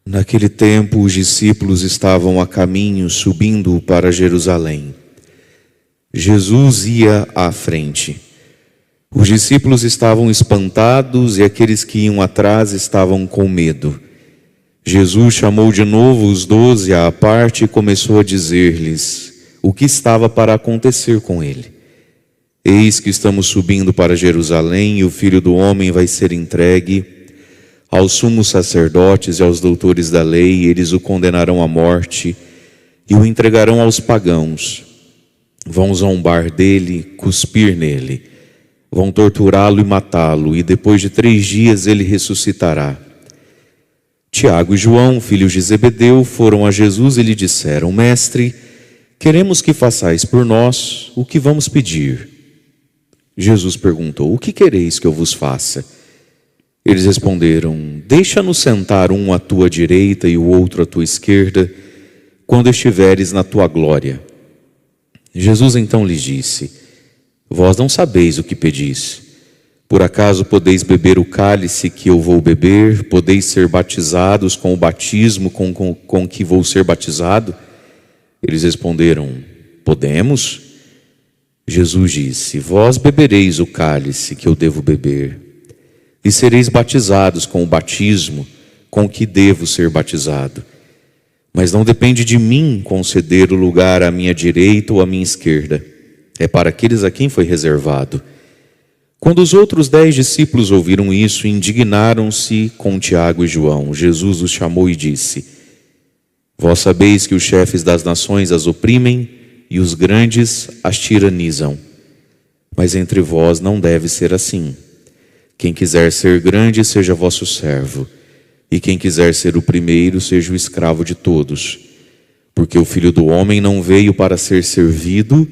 Naquele tempo, os discípulos estavam a caminho, subindo para Jerusalém. Jesus ia à frente. Os discípulos estavam espantados e aqueles que iam atrás estavam com medo. Jesus chamou de novo os 12 à parte e começou a dizer-lhes o que estava para acontecer com ele. Eis que estamos subindo para Jerusalém e o Filho do Homem vai ser entregue aos sumos sacerdotes e aos doutores da lei, e eles o condenarão à morte e o entregarão aos pagãos. Vão zombar dele, cuspir nele, vão torturá-lo e matá-lo, e depois de 3 dias ele ressuscitará. Tiago e João, filhos de Zebedeu, foram a Jesus e lhe disseram: Mestre, queremos que façais por nós o que vamos pedir. Jesus perguntou: O que quereis que eu vos faça? Eles responderam: Deixa-nos sentar um à tua direita e o outro à tua esquerda, quando estiveres na tua glória. Jesus então lhes disse: Vós não sabeis o que pedis. Por acaso podeis beber o cálice que eu vou beber? Podeis ser batizados com o batismo com que vou ser batizado? Eles responderam: Podemos. Jesus disse: Vós bebereis o cálice que eu devo beber, e sereis batizados com o batismo com que devo ser batizado. Mas não depende de mim conceder o lugar à minha direita ou à minha esquerda. É para aqueles a quem foi reservado. Quando os outros 10 discípulos ouviram isso, indignaram-se com Tiago e João. Jesus os chamou e disse: Vós sabeis que os chefes das nações as oprimem e os grandes as tiranizam. Mas entre vós não deve ser assim. Quem quiser ser grande, seja vosso servo, e quem quiser ser o primeiro, seja o escravo de todos. Porque o Filho do Homem não veio para ser servido,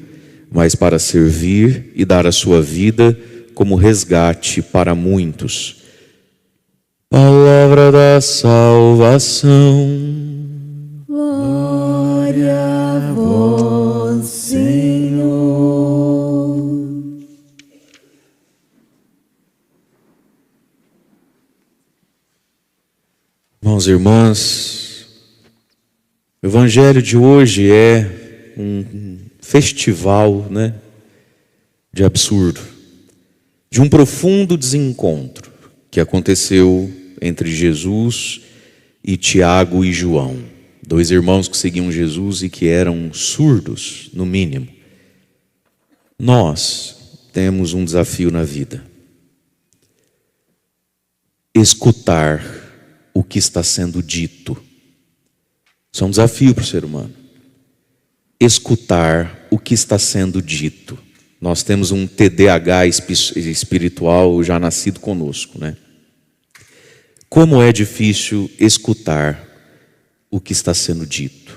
mas para servir e dar a sua vida como resgate para muitos. Palavra da salvação. Glória a vós, Senhor. Irmãos e irmãs, o Evangelho de hoje é um festival, de absurdo, de um profundo desencontro que aconteceu entre Jesus e Tiago e João, 2 irmãos que seguiam Jesus e que eram surdos, no mínimo. Nós temos um desafio na vida: escutar o que está sendo dito. Isso é um desafio para o ser humano. Escutar o que está sendo dito. Nós temos um TDAH espiritual já nascido conosco, Como é difícil escutar o que está sendo dito.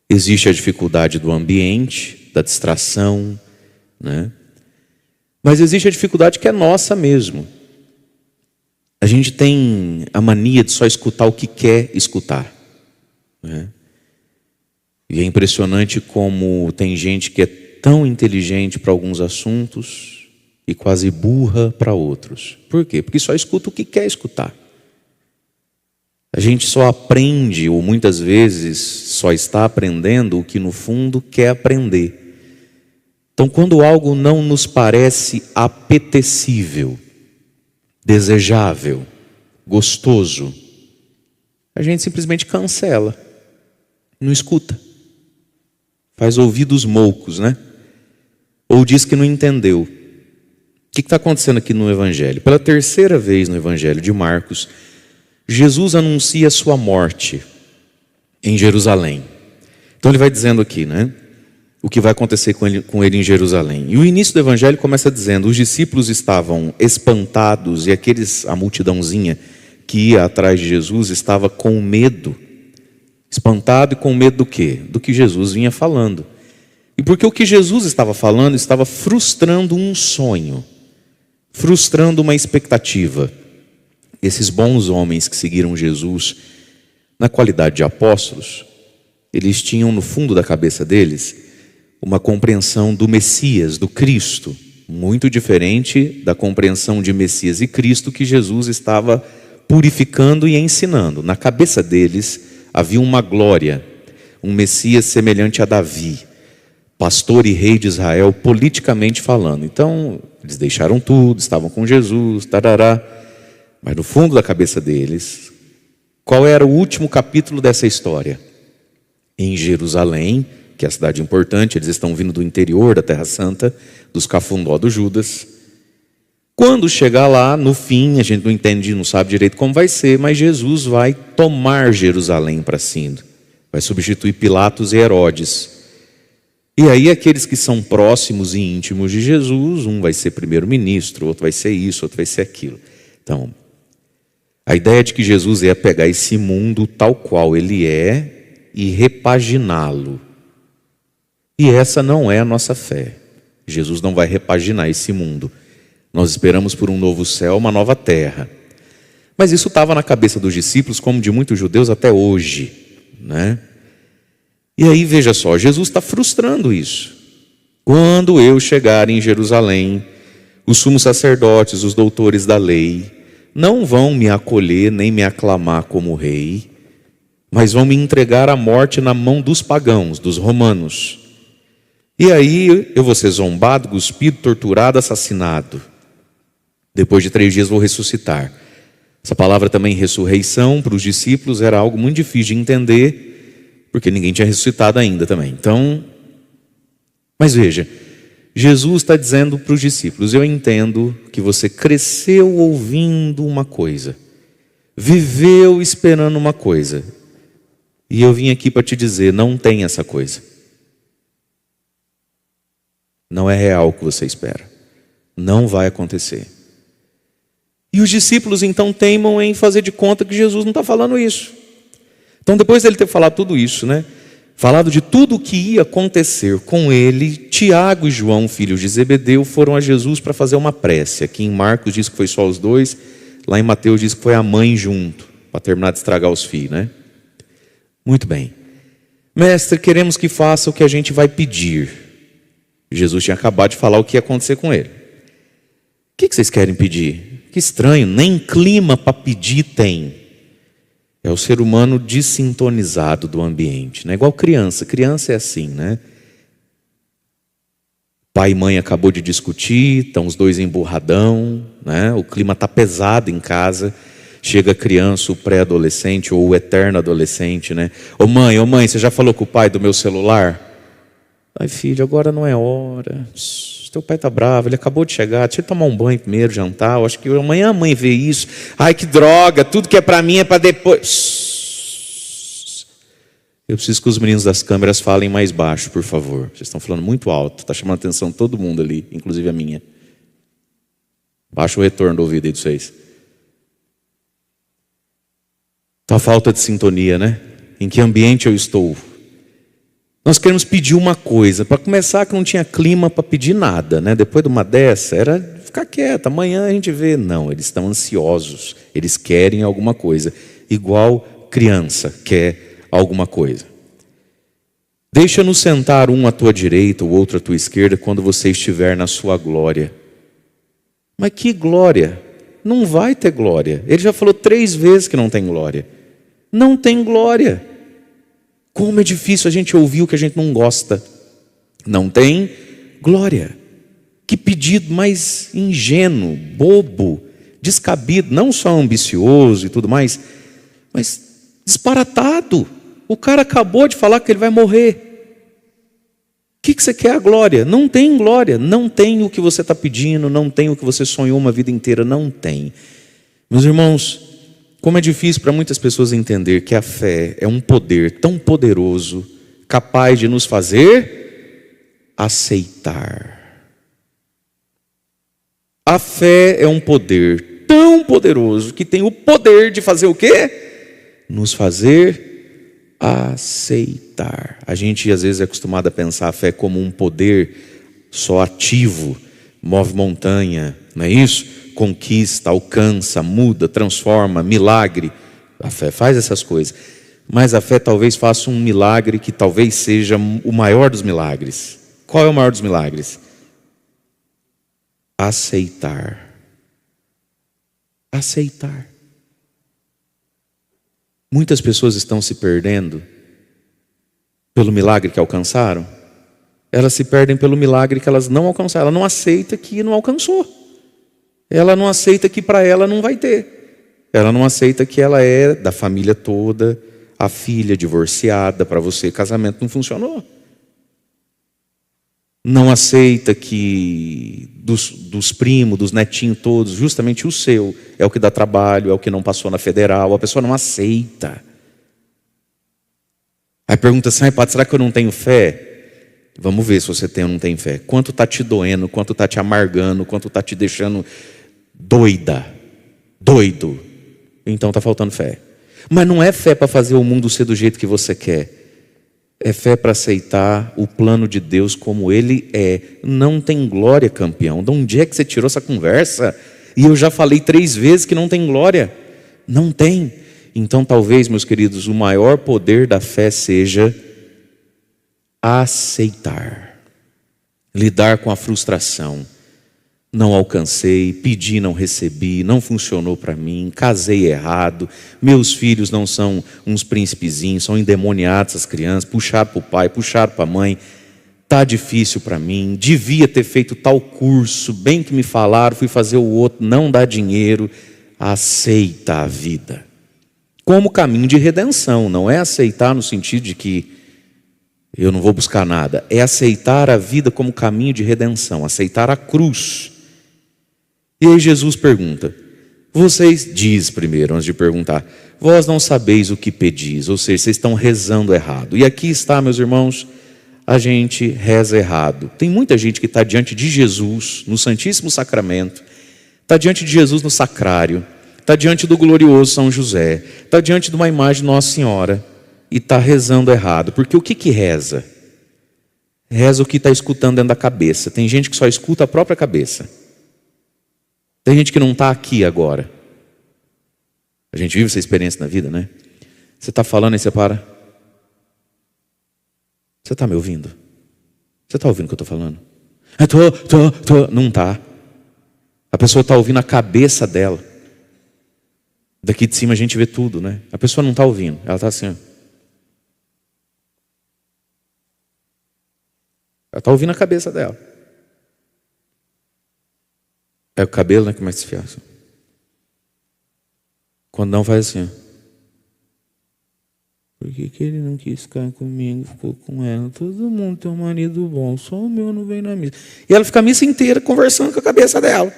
Existe a dificuldade do ambiente, da distração, Mas existe a dificuldade que é nossa mesmo. A gente tem a mania de só escutar o que quer escutar, E é impressionante como tem gente que é tão inteligente para alguns assuntos e quase burra para outros. Por quê? Porque só escuta o que quer escutar. A gente só aprende, ou muitas vezes só está aprendendo o que no fundo quer aprender. Então, quando algo não nos parece apetecível, desejável, gostoso, a gente simplesmente cancela, não escuta, faz ouvidos moucos, Ou diz que não entendeu. O que está acontecendo aqui no Evangelho? Pela 3ª vez no Evangelho de Marcos, Jesus anuncia a sua morte em Jerusalém. Então ele vai dizendo aqui, o que vai acontecer com ele em Jerusalém. E o início do Evangelho começa dizendo: os discípulos estavam espantados e a multidãozinha que ia atrás de Jesus estava com medo. Espantado e com medo do quê? Do que Jesus vinha falando. E porque o que Jesus estava falando estava frustrando um sonho, frustrando uma expectativa. Esses bons homens que seguiram Jesus na qualidade de apóstolos, eles tinham no fundo da cabeça deles uma compreensão do Messias, do Cristo, muito diferente da compreensão de Messias e Cristo que Jesus estava purificando e ensinando. Na cabeça deles havia uma glória, um Messias semelhante a Davi, pastor e rei de Israel, politicamente falando. Então, eles deixaram tudo, estavam com Jesus, tarará. Mas no fundo da cabeça deles, qual era o último capítulo dessa história? Em Jerusalém, que é a cidade importante, eles estão vindo do interior da Terra Santa, dos cafundó do Judas. Quando chegar lá, no fim, a gente não entende, não sabe direito como vai ser, mas Jesus vai tomar Jerusalém para si. Vai substituir Pilatos e Herodes. E aí aqueles que são próximos e íntimos de Jesus, um vai ser primeiro-ministro, outro vai ser isso, outro vai ser aquilo. Então, a ideia de que Jesus ia pegar esse mundo tal qual ele é e repaginá-lo. E essa não é a nossa fé. Jesus não vai repaginar esse mundo. Nós esperamos por um novo céu, uma nova terra. Mas isso estava na cabeça dos discípulos, como de muitos judeus até hoje, né? E aí, veja só, Jesus está frustrando isso. Quando eu chegar em Jerusalém, os sumos sacerdotes, os doutores da lei, não vão me acolher nem me aclamar como rei, mas vão me entregar à morte na mão dos pagãos, dos romanos. E aí eu vou ser zombado, cuspido, torturado, assassinado. Depois de 3 dias vou ressuscitar. Essa palavra também, ressurreição, para os discípulos era algo muito difícil de entender, porque ninguém tinha ressuscitado ainda também. Então, mas veja, Jesus está dizendo para os discípulos: eu entendo que você cresceu ouvindo uma coisa, viveu esperando uma coisa, e eu vim aqui para te dizer, não tem essa coisa. Não é real o que você espera. Não vai acontecer. E os discípulos então teimam em fazer de conta que Jesus não está falando isso. Então, depois dele ter falado tudo isso, né? Falado de tudo o que ia acontecer com ele, Tiago e João, filhos de Zebedeu, foram a Jesus para fazer uma prece. Aqui em Marcos diz que foi só os dois, lá em Mateus diz que foi a mãe junto, para terminar de estragar os filhos, né? Muito bem. Mestre, queremos que faça o que a gente vai pedir. Jesus tinha acabado de falar o que ia acontecer com ele. O que vocês querem pedir? Que estranho, nem clima para pedir tem. É o ser humano desintonizado do ambiente, né? Igual criança. Criança é assim, né? Pai e mãe acabou de discutir, estão os dois emburradão, né? O clima está pesado em casa. Chega a criança, o pré-adolescente ou o eterno adolescente, né? Ô mãe, você já falou com o pai do meu celular? Ai filho, agora não é hora. Teu pai está bravo, ele acabou de chegar, deixa ele tomar um banho primeiro, jantar. Eu acho que amanhã a mãe vê isso. Ai que droga, tudo que é para mim é para depois. Eu preciso que os meninos das câmeras falem mais baixo, por favor. Vocês estão falando muito alto, está chamando a atenção de todo mundo ali, inclusive a minha. Baixa o retorno do ouvido aí de vocês. Então, a falta de sintonia, né? Em que ambiente eu estou? Nós queremos pedir uma coisa. Para começar, que não tinha clima para pedir nada, né? Depois de uma dessa, era ficar quieto. Amanhã a gente vê. Não, eles estão ansiosos. Eles querem alguma coisa. Igual criança quer alguma coisa. Deixa-nos sentar um à tua direita, o outro à tua esquerda, quando você estiver na sua glória. Mas que glória? Não vai ter glória. Ele já falou 3 vezes que não tem glória. Não tem glória. Como é difícil a gente ouvir o que a gente não gosta. Não tem glória. Que pedido mais ingênuo, bobo, descabido, não só ambicioso e tudo mais, mas disparatado. O cara acabou de falar que ele vai morrer. O que você quer a glória? Não tem glória, não tem o que você está pedindo, não tem o que você sonhou uma vida inteira, não tem. Meus irmãos, como é difícil para muitas pessoas entender que a fé é um poder tão poderoso, capaz de nos fazer aceitar. A fé é um poder tão poderoso que tem o poder de fazer o quê? Nos fazer aceitar. A gente às vezes é acostumado a pensar a fé como um poder só ativo, move montanha, não é isso? Conquista, alcança, muda, transforma, milagre. A fé faz essas coisas. Mas a fé talvez faça um milagre que talvez seja o maior dos milagres. Qual é o maior dos milagres? Aceitar. Aceitar. Muitas pessoas estão se perdendo pelo milagre que alcançaram. Elas se perdem pelo milagre que elas não alcançaram. Ela não aceita que não alcançou. Ela não aceita que para ela não vai ter. Ela não aceita que ela é da família toda, a filha divorciada, para você casamento não funcionou. Não aceita que dos primos, dos netinhos todos, justamente o seu é o que dá trabalho, é o que não passou na federal. A pessoa não aceita. Aí pergunta assim, padre, será que eu não tenho fé? Vamos ver se você tem ou não tem fé. Quanto está te doendo, quanto está te amargando, quanto está te deixando doido. Então está faltando fé. Mas não é fé para fazer o mundo ser do jeito que você quer. É fé para aceitar o plano de Deus como ele é. Não tem glória, campeão. De onde é que você tirou essa conversa? E eu já falei 3 vezes que não tem glória. Não tem. Então talvez, meus queridos, o maior poder da fé seja aceitar. Lidar com a frustração. Não alcancei, pedi, não recebi, não funcionou para mim, casei errado, meus filhos não são uns príncipezinhos, são endemoniados as crianças, puxaram para o pai, puxaram para a mãe, está difícil para mim, devia ter feito tal curso, bem que me falaram, fui fazer o outro, não dá dinheiro. Aceita a vida como caminho de redenção, não é aceitar no sentido de que eu não vou buscar nada, é aceitar a vida como caminho de redenção, aceitar a cruz. E aí Jesus pergunta, vocês, diz primeiro, antes de perguntar, vós não sabeis o que pedis, ou seja, vocês estão rezando errado. E aqui está, meus irmãos, a gente reza errado. Tem muita gente que está diante de Jesus, no Santíssimo Sacramento, está diante de Jesus no sacrário, está diante do glorioso São José, está diante de uma imagem de Nossa Senhora, e está rezando errado. Porque o que reza? Reza o que está escutando dentro da cabeça. Tem gente que só escuta a própria cabeça. Tem gente que não está aqui agora. A gente vive essa experiência na vida, né? Você está falando e você para. Você está me ouvindo? Você está ouvindo o que eu estou falando? Tô. Não está. A pessoa está ouvindo a cabeça dela. Daqui de cima a gente vê tudo, né? A pessoa não está ouvindo. Ela está assim, ó. Ela está ouvindo a cabeça dela. É o cabelo, né, que começa a desfiar assim. Quando não, faz assim, ó. Por que ele não quis ficar comigo, ficou com ela? Todo mundo tem um marido bom, só o meu não vem na missa. E ela fica a missa inteira conversando com a cabeça dela.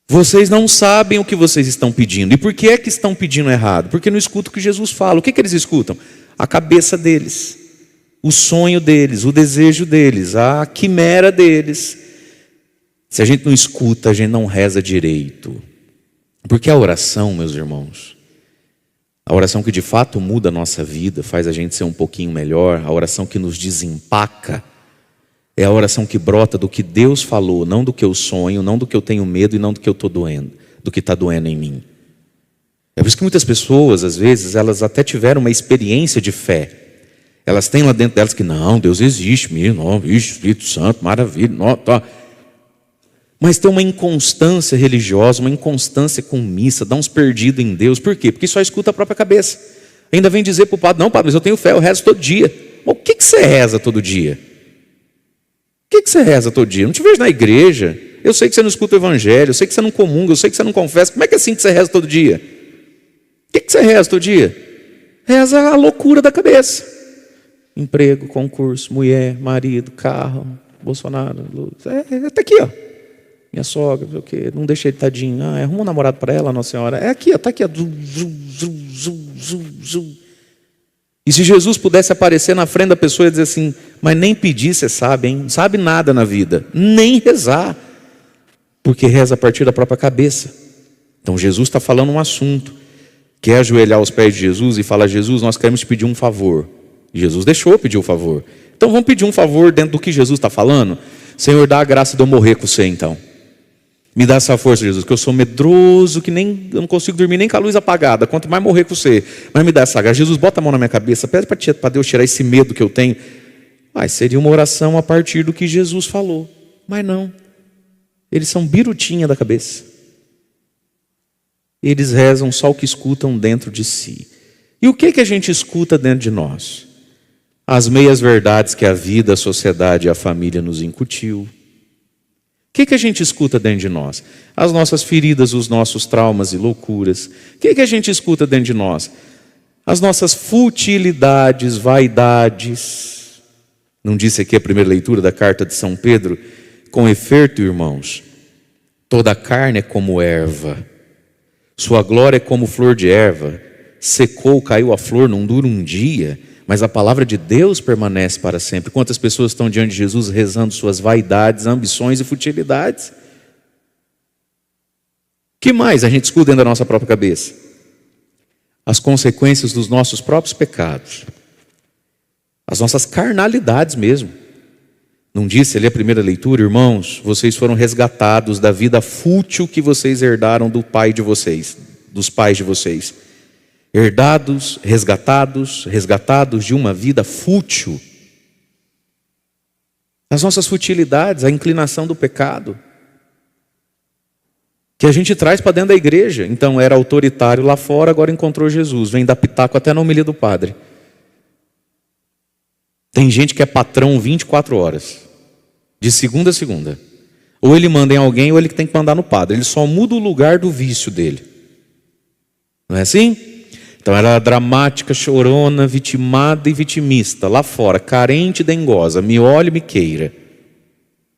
Vocês não sabem o que vocês estão pedindo. E por que é que estão pedindo errado? Porque não escutam o que Jesus fala. O que eles escutam? A cabeça deles, o sonho deles, o desejo deles, a quimera deles. Se a gente não escuta, a gente não reza direito. Porque a oração, meus irmãos, a oração que de fato muda a nossa vida, faz a gente ser um pouquinho melhor, a oração que nos desempaca, é a oração que brota do que Deus falou, não do que eu sonho, não do que eu tenho medo e não do que eu estou doendo, do que está doendo em mim. É por isso que muitas pessoas, às vezes, elas até tiveram uma experiência de fé. Elas têm lá dentro delas que não, Deus existe, Espírito Santo, maravilha, não, tá. Mas tem uma inconstância religiosa, uma inconstância com missa, dá uns perdidos em Deus. Por quê? Porque só escuta a própria cabeça. Ainda vem dizer para o padre, não padre, mas eu tenho fé, eu rezo todo dia. Mas o que você reza todo dia? O que você reza todo dia? Eu não te vejo na igreja, eu sei que você não escuta o evangelho, eu sei que você não comunga, eu sei que você não confessa. Como é que é assim que você reza todo dia? O que você reza todo dia? Reza a loucura da cabeça. Emprego, concurso, mulher, marido, carro, Bolsonaro, luz. Tá aqui, ó. Minha sogra, o quê? Não deixa ele tadinho. Arruma um namorado para ela, Nossa Senhora. É aqui, ó, tá aqui, ó. E se Jesus pudesse aparecer na frente da pessoa e dizer assim, mas nem pedir, você sabe, hein? Não sabe nada na vida. Nem rezar. Porque reza a partir da própria cabeça. Então Jesus está falando um assunto. Quer ajoelhar aos pés de Jesus e falar, Jesus, nós queremos te pedir um favor. E Jesus deixou pedir o favor. Então vamos pedir um favor dentro do que Jesus está falando? Senhor, dá a graça de eu morrer com você então. Me dá essa força, Jesus, que eu sou medroso, que eu não consigo dormir nem com a luz apagada, quanto mais morrer com você. Mas me dá essa graça. Jesus, bota a mão na minha cabeça, pede para Deus tirar esse medo que eu tenho. Mas seria uma oração a partir do que Jesus falou. Mas não. Eles são birutinha da cabeça. eles rezam só o que escutam dentro de si. E o que a gente escuta dentro de nós? As meias verdades que a vida, a sociedade e a família nos incutiu. O que a gente escuta dentro de nós? As nossas feridas, os nossos traumas e loucuras. O que a gente escuta dentro de nós? As nossas futilidades, vaidades. Não disse aqui a primeira leitura da carta de São Pedro? Com efeito, irmãos, toda a carne é como erva, sua glória é como flor de erva. Secou, caiu a flor, não dura um dia, mas a palavra de Deus permanece para sempre. Quantas pessoas estão diante de Jesus rezando suas vaidades, ambições e futilidades? O que mais a gente escuta dentro da nossa própria cabeça? As consequências dos nossos próprios pecados. As nossas carnalidades mesmo. Não disse ali a primeira leitura, irmãos, vocês foram resgatados da vida fútil que vocês herdaram do pai de vocês, dos pais de vocês. Herdados, resgatados de uma vida fútil. As nossas futilidades, a inclinação do pecado, que a gente traz para dentro da igreja. Então era autoritário lá fora, agora encontrou Jesus, vem dar pitaco até na homilia do padre. Tem gente que é patrão 24 horas, de segunda a segunda. Ou ele manda em alguém, ou ele tem que mandar no padre. Ele só muda o lugar do vício dele. Não é assim? Então ela era dramática, chorona, vitimada e vitimista. Lá fora, carente e dengosa, me olhe e me queira.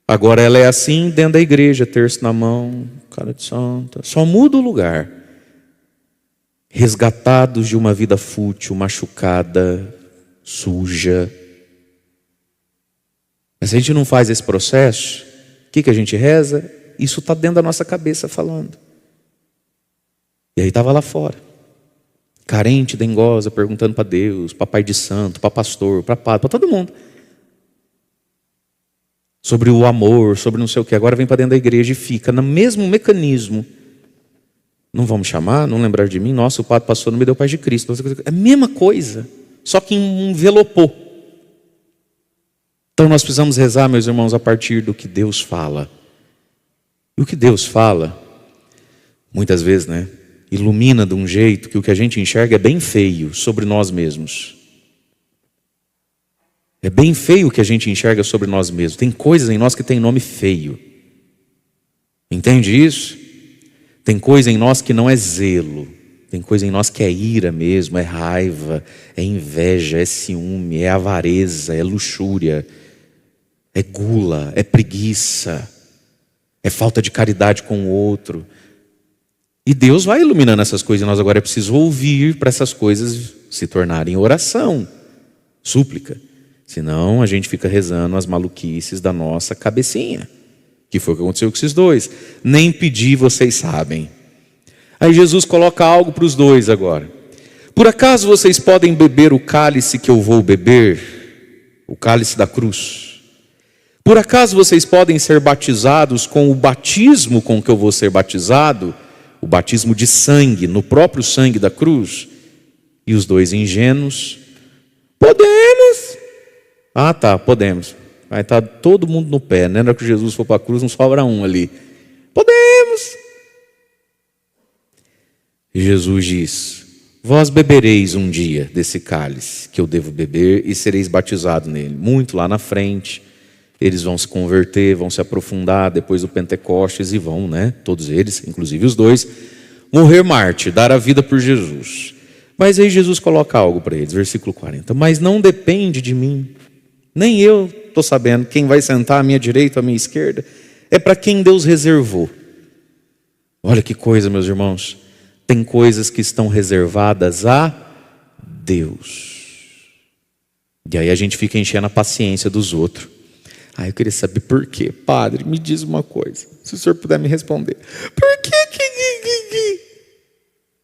Agora ela é assim dentro da igreja, terço na mão, cara de santa. Só muda o lugar. Resgatados de uma vida fútil, machucada, suja. Mas se a gente não faz esse processo, o que a gente reza? Isso está dentro da nossa cabeça falando. E aí estava lá fora. Carente, dengosa, perguntando para Deus, para pai de santo, para pastor, para padre, para todo mundo. Sobre o amor, sobre não sei o que. Agora vem para dentro da igreja e fica no mesmo mecanismo. Não vão me chamar, não lembrar de mim. Nossa, o padre passou, não me deu paz de Cristo. É a mesma coisa, só que envelopou. Então nós precisamos rezar, meus irmãos, a partir do que Deus fala. E o que Deus fala, muitas vezes, ilumina de um jeito que o que a gente enxerga é bem feio sobre nós mesmos. É bem feio o que a gente enxerga sobre nós mesmos. Tem coisas em nós que tem nome feio. Entende isso? Tem coisa em nós que não é zelo. Tem coisa em nós que é ira mesmo, é raiva, é inveja, é ciúme, é avareza, é luxúria, é gula, é preguiça, é falta de caridade com o outro. E Deus vai iluminando essas coisas, e nós agora é preciso ouvir para essas coisas se tornarem oração, súplica. Senão a gente fica rezando as maluquices da nossa cabecinha, que foi o que aconteceu com esses dois. Nem pedir, vocês sabem. Aí Jesus coloca algo para os dois agora. Por acaso vocês podem beber o cálice que eu vou beber? O cálice da cruz. Por acaso vocês podem ser batizados com o batismo com que eu vou ser batizado? O batismo de sangue, no próprio sangue da cruz? E os dois ingênuos: podemos. Ah, tá, podemos. Vai estar todo mundo no pé, né? Na hora que Jesus for para a cruz, não sobra um ali. Podemos. E Jesus diz: vós bebereis um dia desse cálice que eu devo beber e sereis batizados nele. Muito lá na frente, eles vão se converter, vão se aprofundar depois do Pentecostes e vão, todos eles, inclusive os dois, morrer mártir, dar a vida por Jesus. Mas aí Jesus coloca algo para eles, versículo 40. Mas não depende de mim. Nem eu estou sabendo quem vai sentar à minha direita ou à minha esquerda. É para quem Deus reservou. Olha que coisa, meus irmãos. Tem coisas que estão reservadas a Deus. E aí a gente fica enchendo a paciência dos outros. Eu queria saber por quê. Padre, me diz uma coisa. Se o senhor puder me responder. Por que?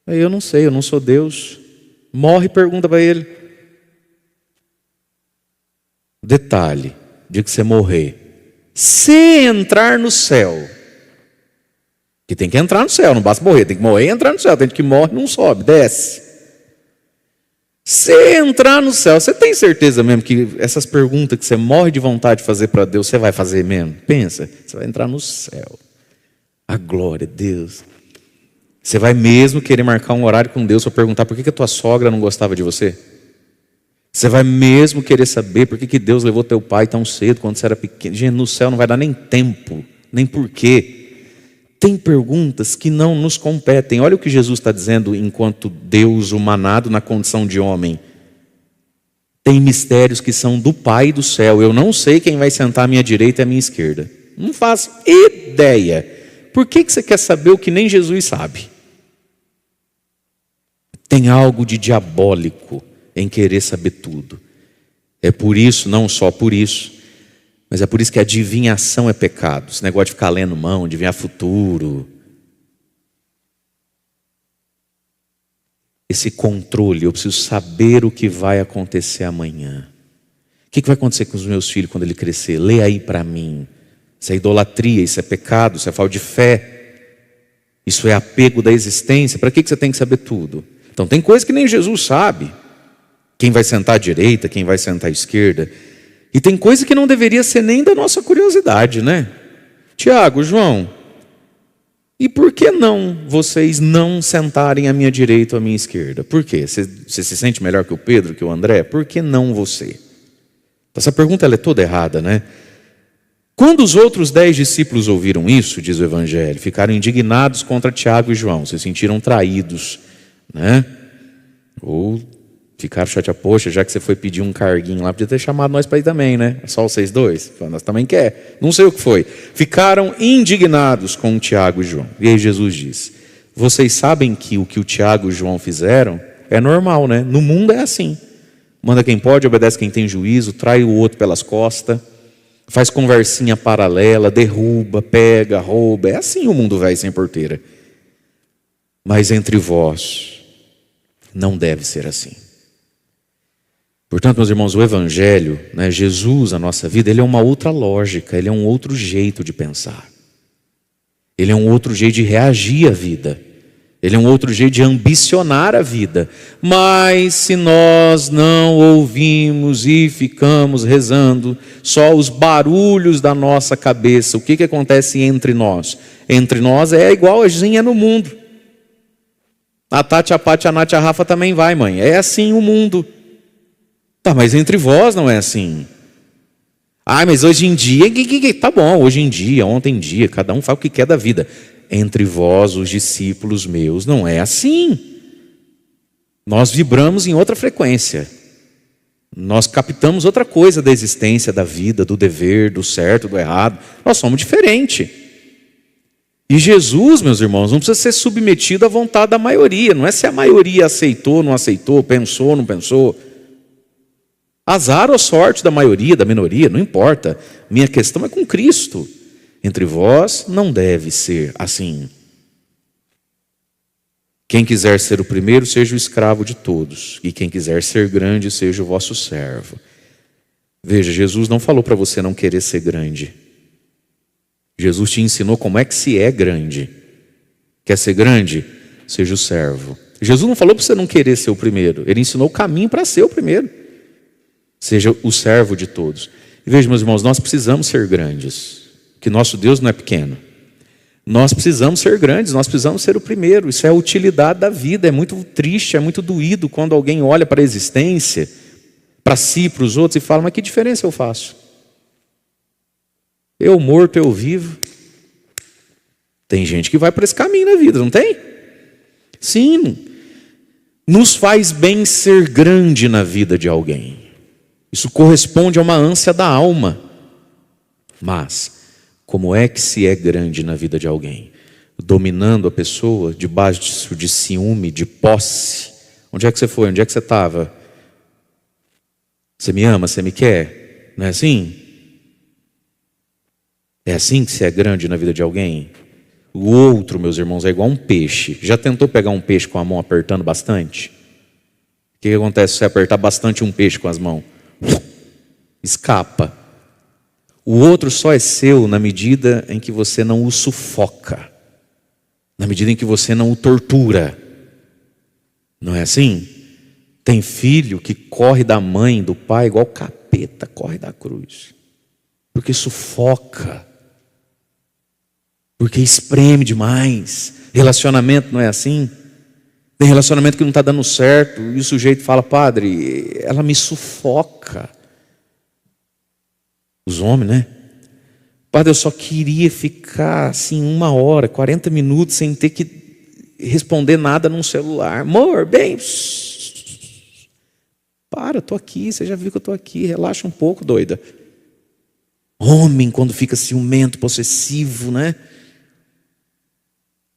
Aí eu não sei, eu não sou Deus. Morre e pergunta para ele. Detalhe, dia que você morrer, se entrar no céu, que tem que entrar no céu, não basta morrer, tem que morrer e entrar no céu. Tem gente que morre, não sobe, desce. Se entrar no céu, você tem certeza mesmo que essas perguntas que você morre de vontade de fazer para Deus, você vai fazer mesmo? Pensa, você vai entrar no céu. A glória de Deus. Você vai mesmo querer marcar um horário com Deus para perguntar por que a tua sogra não gostava de você? Você vai mesmo querer saber por que Deus levou teu pai tão cedo quando você era pequeno? Gente, no céu não vai dar nem tempo, nem porquê. Tem perguntas que não nos competem. Olha o que Jesus está dizendo enquanto Deus humanado na condição de homem. Tem mistérios que são do Pai do céu. Eu não sei quem vai sentar à minha direita e à minha esquerda. Não faço ideia. Por que você quer saber o que nem Jesus sabe? Tem algo de diabólico em querer saber tudo. É por isso, não só por isso, mas é por isso que a adivinhação é pecado. Esse negócio de ficar lendo mão, adivinhar futuro. Esse controle, eu preciso saber o que vai acontecer amanhã. O que vai acontecer com os meus filhos quando ele crescer? Lê aí para mim. Isso é idolatria, isso é pecado, isso é falta de fé. Isso é apego da existência. Para que você tem que saber tudo? Então tem coisa que nem Jesus sabe. Quem vai sentar à direita, quem vai sentar à esquerda. E tem coisa que não deveria ser nem da nossa curiosidade, né? Tiago, João, e por que não vocês não sentarem à minha direita ou à minha esquerda? Por quê? Você se sente melhor que o Pedro, que o André? Por que não você? Essa pergunta ela é toda errada, né? Quando os outros 10 discípulos ouviram isso, diz o Evangelho, ficaram indignados contra Tiago e João, se sentiram traídos, né? Ou ficaram chateados, poxa, já que você foi pedir um carguinho lá, podia ter chamado nós para ir também, né? Só vocês dois, nós também quer. Não sei o que foi. Ficaram indignados com Tiago e João. E aí Jesus diz, vocês sabem que o Tiago e João fizeram é normal, né? No mundo é assim. Manda quem pode, obedece quem tem juízo, trai o outro pelas costas, faz conversinha paralela, derruba, pega, rouba. É assim o mundo velho sem porteira. Mas entre vós não deve ser assim. Portanto, meus irmãos, o Evangelho, né, Jesus, a nossa vida, ele é uma outra lógica, ele é um outro jeito de pensar. Ele é um outro jeito de reagir à vida. Ele é um outro jeito de ambicionar a vida. Mas se nós não ouvimos e ficamos rezando só os barulhos da nossa cabeça, o que acontece entre nós? Entre nós é igual a Zinha no mundo. A Tati, a Pati, a Nath, a Rafa também vai, mãe. É assim o mundo. Tá, mas entre vós não é assim. Ah, mas hoje em dia, tá bom, hoje em dia, ontem em dia, cada um faz o que quer da vida. Entre vós, os discípulos meus, não é assim. Nós vibramos em outra frequência. Nós captamos outra coisa da existência, da vida, do dever, do certo, do errado. Nós somos diferentes. E Jesus, meus irmãos, não precisa ser submetido à vontade da maioria. Não é se a maioria aceitou, não aceitou, pensou, não pensou. Azar ou sorte da maioria, da minoria, não importa. Minha questão é com Cristo. Entre vós não deve ser assim. Quem quiser ser o primeiro, seja o escravo de todos. E quem quiser ser grande, seja o vosso servo. Veja, Jesus não falou para você não querer ser grande. Jesus te ensinou como é que se é grande. Quer ser grande? Seja o servo. Jesus não falou para você não querer ser o primeiro. Ele ensinou o caminho para ser o primeiro. Seja o servo de todos. E veja, meus irmãos, nós precisamos ser grandes. Que nosso Deus não é pequeno. Nós precisamos ser grandes, nós precisamos ser o primeiro. Isso é a utilidade da vida. É muito triste, é muito doído quando alguém olha para a existência, para si, para os outros e fala, mas que diferença eu faço? Eu morto, eu vivo. Tem gente que vai por esse caminho na vida, não tem? Sim. Nos faz bem ser grande na vida de alguém. Isso corresponde a uma ânsia da alma. Mas, como é que se é grande na vida de alguém? Dominando a pessoa, debaixo de ciúme, de posse. Onde é que você foi? Onde é que você estava? Você me ama? Você me quer? Não é assim? É assim que se é grande na vida de alguém? O outro, meus irmãos, é igual um peixe. Já tentou pegar um peixe com a mão apertando bastante? O que acontece se você apertar bastante um peixe com as mãos? Escapa. O outro só é seu na medida em que você não o sufoca, na medida em que você não o tortura. Não é assim? Tem filho que corre da mãe, do pai, igual capeta corre da cruz, porque sufoca, porque espreme demais, Relacionamento não é assim? Tem relacionamento que não está dando certo e o sujeito fala: padre, ela me sufoca. Os homens, né? Padre, eu só queria ficar assim 1 hora, 40 minutos sem ter que responder nada num celular. Amor, bem, para, eu tô aqui, você já viu que eu tô aqui, relaxa um pouco, doida. Homem, quando fica ciumento, possessivo, né?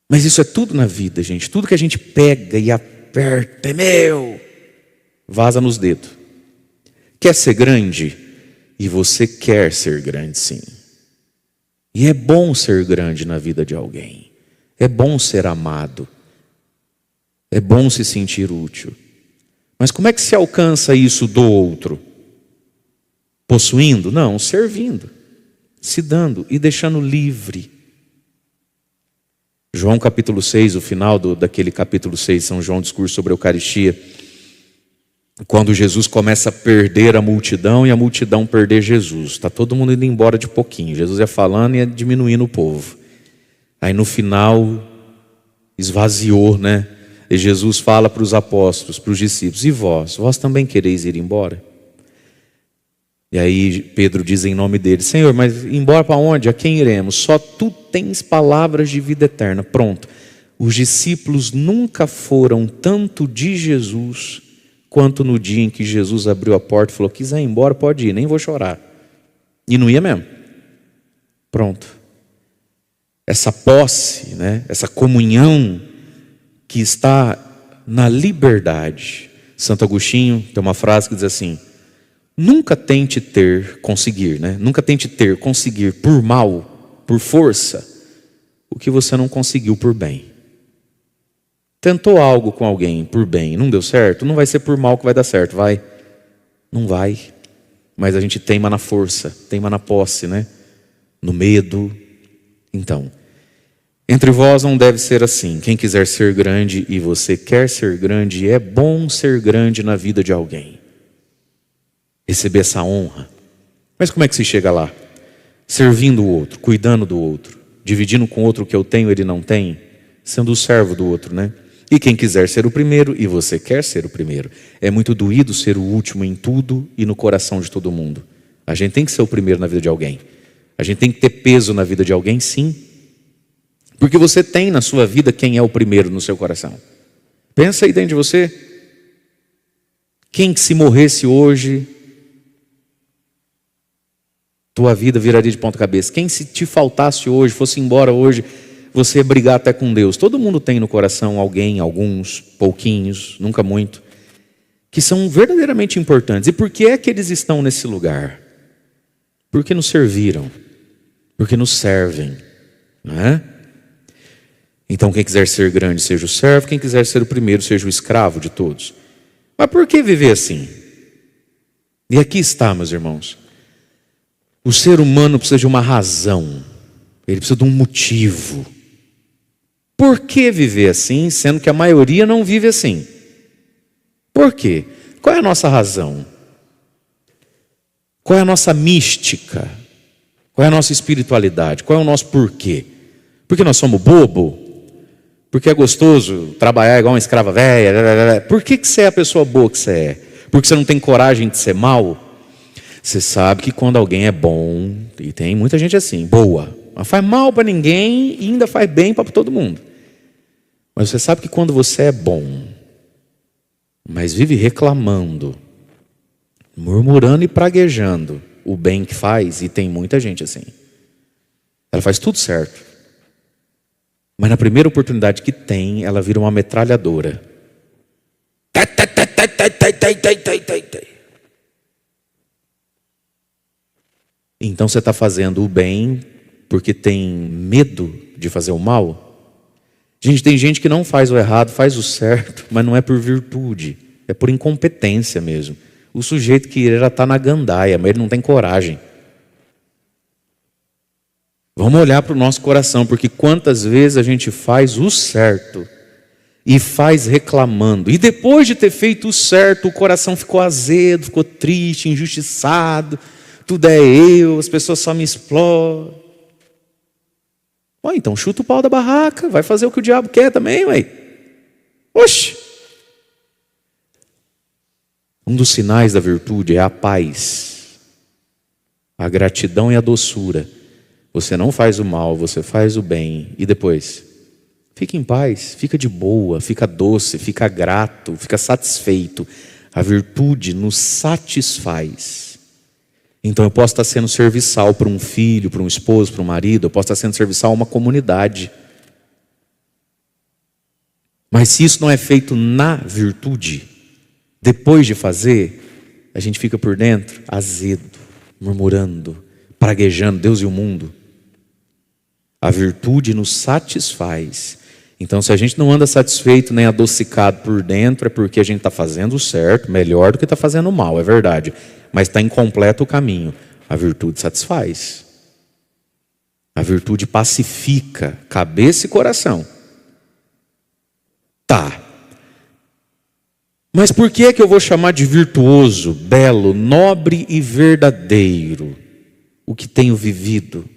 Mas isso é tudo na vida, gente. Tudo que a gente pega e aperta, é meu, vaza nos dedos. Quer ser grande? E você quer ser grande, sim. E é bom ser grande na vida de alguém. É bom ser amado. É bom se sentir útil. Mas como é que se alcança isso do outro? Possuindo? Não, servindo. Se dando e deixando livre. João capítulo 6, o final daquele capítulo 6, São João, discurso sobre a Eucaristia. Quando Jesus começa a perder a multidão e a multidão perder Jesus. Está todo mundo indo embora de pouquinho. Jesus ia falando e ia diminuindo o povo. Aí no final, esvaziou, né? E Jesus fala para os apóstolos, para os discípulos: e vós? Vós também quereis ir embora? E aí Pedro diz em nome dele: Senhor, mas embora para onde? A quem iremos? Só tu tens palavras de vida eterna. Pronto. Os discípulos nunca foram tanto de Jesus quanto no dia em que Jesus abriu a porta e falou: quiser ir embora, pode ir, nem vou chorar. E não ia mesmo. Pronto. Essa posse, né? Essa comunhão que está na liberdade. Santo Agostinho tem uma frase que diz assim: nunca tente conseguir por mal, por força, o que você não conseguiu por bem. Tentou algo com alguém por bem, não deu certo, não vai ser por mal que vai dar certo, vai? Não vai. Mas a gente teima na força, teima na posse, né? No medo. Então, entre vós não deve ser assim. Quem quiser ser grande e você quer ser grande, é bom ser grande na vida de alguém. Receber essa honra. Mas como é que se chega lá? Servindo o outro, cuidando do outro, dividindo com o outro o que eu tenho ele não tem, sendo o servo do outro, né? E quem quiser ser o primeiro, e você quer ser o primeiro. É muito doído ser o último em tudo e no coração de todo mundo. A gente tem que ser o primeiro na vida de alguém. A gente tem que ter peso na vida de alguém, sim. Porque você tem na sua vida quem é o primeiro no seu coração. Pensa aí dentro de você. Quem que se morresse hoje, tua vida viraria de ponta cabeça. Quem se te faltasse hoje, fosse embora hoje, você ia brigar até com Deus. Todo mundo tem no coração alguém, alguns, pouquinhos, nunca muito, que são verdadeiramente importantes. E por que é que eles estão nesse lugar? Porque nos serviram, porque nos servem, não é? Então quem quiser ser grande seja o servo, quem quiser ser o primeiro seja o escravo de todos. Mas por que viver assim? E aqui está, meus irmãos. O ser humano precisa de uma razão, ele precisa de um motivo. Por que viver assim, sendo que a maioria não vive assim? Por quê? Qual é a nossa razão? Qual é a nossa mística? Qual é a nossa espiritualidade? Qual é o nosso porquê? Porque nós somos bobo? Porque é gostoso trabalhar igual uma escrava velha? Por que você é a pessoa boa que você é? Porque você não tem coragem de ser mal? Você sabe que quando alguém é bom, e tem muita gente assim, boa, mas faz mal para ninguém e ainda faz bem para todo mundo. Mas você sabe que quando você é bom, mas vive reclamando, murmurando e praguejando o bem que faz, e tem muita gente assim. Ela faz tudo certo. Mas na primeira oportunidade que tem, ela vira uma metralhadora. Então você está fazendo o bem porque tem medo de fazer o mal? Gente, tem gente que não faz o errado, faz o certo, mas não é por virtude, é por incompetência mesmo. O sujeito que já está na gandaia, mas ele não tem coragem. Vamos olhar para o nosso coração, porque quantas vezes a gente faz o certo e faz reclamando, e depois de ter feito o certo, o coração ficou azedo, ficou triste, injustiçado, tudo é eu, as pessoas só me exploram. Então chuta o pau da barraca, vai fazer o que o diabo quer também, ué. Oxe! Um dos sinais da virtude é a paz, a gratidão e a doçura. Você não faz o mal, você faz o bem. E depois? Fica em paz, fica de boa, fica doce, fica grato, fica satisfeito. A virtude nos satisfaz. Então eu posso estar sendo serviçal para um filho, para um esposo, para um marido, eu posso estar sendo serviçal a uma comunidade. Mas se isso não é feito na virtude, depois de fazer, a gente fica por dentro azedo, murmurando, praguejando Deus e o mundo. A virtude nos satisfaz. Então se a gente não anda satisfeito nem adocicado por dentro, é porque a gente está fazendo o certo, melhor do que está fazendo o mal, é verdade. Mas está incompleto o caminho. A virtude satisfaz. A virtude pacifica cabeça e coração. Tá. Mas por que é que eu vou chamar de virtuoso, belo, nobre e verdadeiro o que tenho vivido?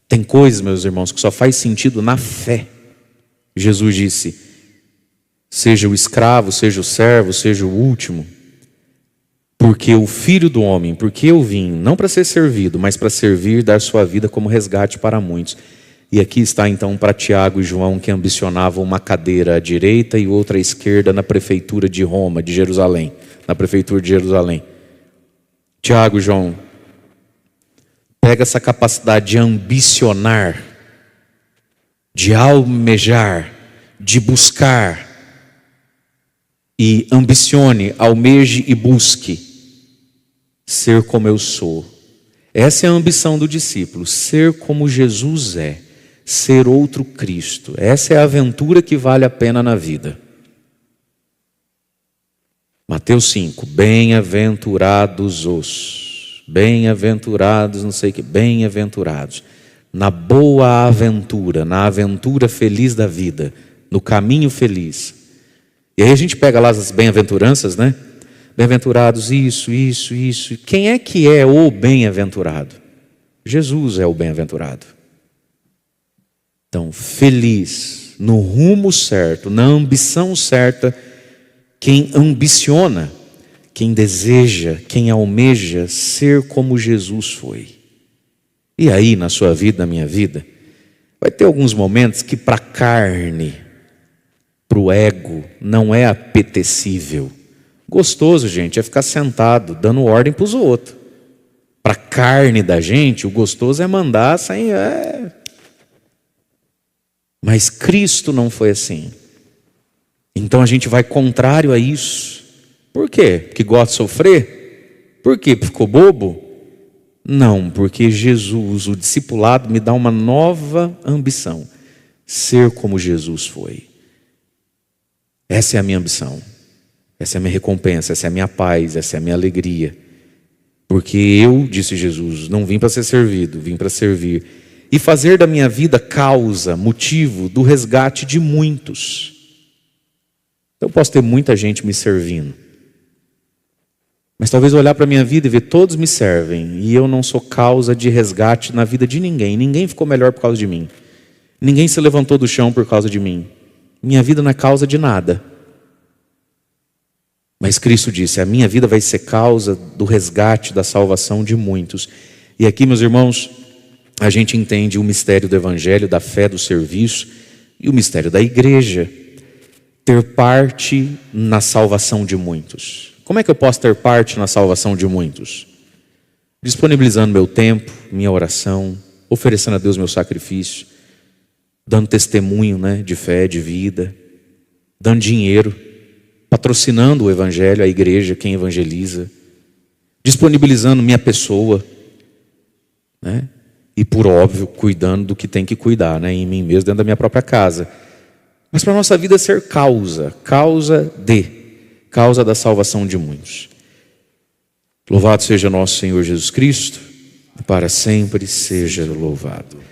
Tem coisas, meus irmãos, que só faz sentido na fé. Jesus disse: seja o escravo, seja o servo, seja o último, porque o Filho do Homem, porque eu vim, não para ser servido, mas para servir e dar sua vida como resgate para muitos. E aqui está então para Tiago e João, que ambicionavam uma cadeira à direita e outra à esquerda na prefeitura de Roma, de Jerusalém, na prefeitura de Jerusalém. Tiago e João, pega essa capacidade de ambicionar, de almejar, de buscar, e ambicione, almeje e busque ser como eu sou. Essa é a ambição do discípulo, ser como Jesus é, ser outro Cristo. Essa é a aventura que vale a pena na vida. Mateus 5, bem-aventurados não sei o que, bem-aventurados, na boa aventura, na aventura feliz da vida, no caminho feliz. E aí a gente pega lá as bem-aventuranças, né? Bem-aventurados isso. Quem é que é o bem-aventurado? Jesus é o bem-aventurado. Então, feliz, no rumo certo, na ambição certa, quem ambiciona, quem deseja, quem almeja ser como Jesus foi. E aí, na sua vida, na minha vida, vai ter alguns momentos que para a carne, para o ego, não é apetecível. Gostoso, gente, é ficar sentado, dando ordem para os outros. Para a carne da gente, o gostoso é mandar sem... Mas Cristo não foi assim. Então a gente vai contrário a isso. Por quê? Porque gosta de sofrer? Por quê? Porque ficou bobo? Não, porque Jesus, o discipulado, me dá uma nova ambição. Ser como Jesus foi. Essa é a minha ambição. Essa é a minha recompensa, essa é a minha paz, essa é a minha alegria. Porque eu, disse Jesus, não vim para ser servido, vim para servir. E fazer da minha vida causa, motivo do resgate de muitos. Eu posso ter muita gente me servindo. Mas talvez olhar para a minha vida e ver todos me servem. E eu não sou causa de resgate na vida de ninguém. Ninguém ficou melhor por causa de mim. Ninguém se levantou do chão por causa de mim. Minha vida não é causa de nada. Mas Cristo disse, a minha vida vai ser causa do resgate, da salvação de muitos. E aqui, meus irmãos, a gente entende o mistério do Evangelho, da fé, do serviço e o mistério da igreja. Ter parte na salvação de muitos. Como é que eu posso ter parte na salvação de muitos? Disponibilizando meu tempo, minha oração, oferecendo a Deus meu sacrifício, dando testemunho, de fé, de vida, dando dinheiro, patrocinando o Evangelho, a igreja, quem evangeliza, disponibilizando minha pessoa, e por óbvio, cuidando do que tem que cuidar, em mim mesmo, dentro da minha própria casa. Mas para a nossa vida ser causa da salvação de muitos. Louvado seja nosso Senhor Jesus Cristo, para sempre seja louvado.